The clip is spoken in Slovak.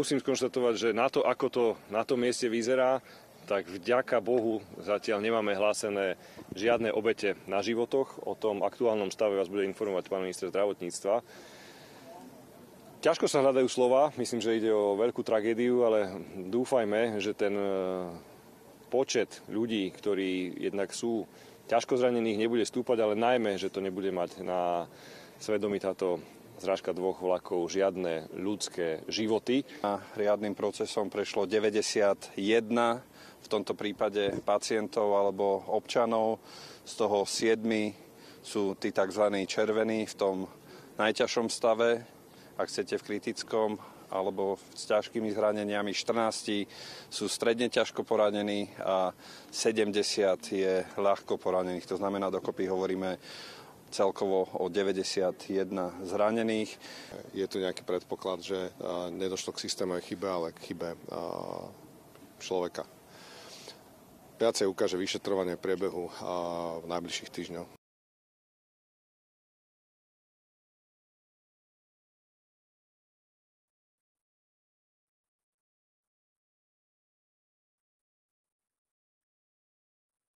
Musím skonštatovať, že na to, ako to na tom mieste vyzerá, tak vďaka Bohu zatiaľ nemáme hlásené žiadne obete na životoch. O tom aktuálnom stave vás bude informovať pán minister zdravotníctva. Ťažko sa hľadajú slova, myslím, že ide o veľkú tragédiu, ale dúfajme, že ten počet ľudí, ktorí jednak sú ťažko zranených, nebude stúpať, ale najmä, že to nebude mať na svedomí táto zrážka dvoch vlakov žiadne ľudské životy. Riadnym procesom prešlo 91 v tomto prípade pacientov alebo občanov, z toho 7 sú tí tzv. Červení v tom najťažšom stave, ak chcete v kritickom, alebo s ťažkými zraneniami. 14 sú stredne ťažko poranení a 70 je ľahko poranených. To znamená, dokopy hovoríme celkovo o 91 zranených. Je tu nejaký predpoklad, že nedošlo k systémovej chybe, ale k chybe človeka. Viacej ukáže vyšetrovanie priebehu v najbližších týždňoch.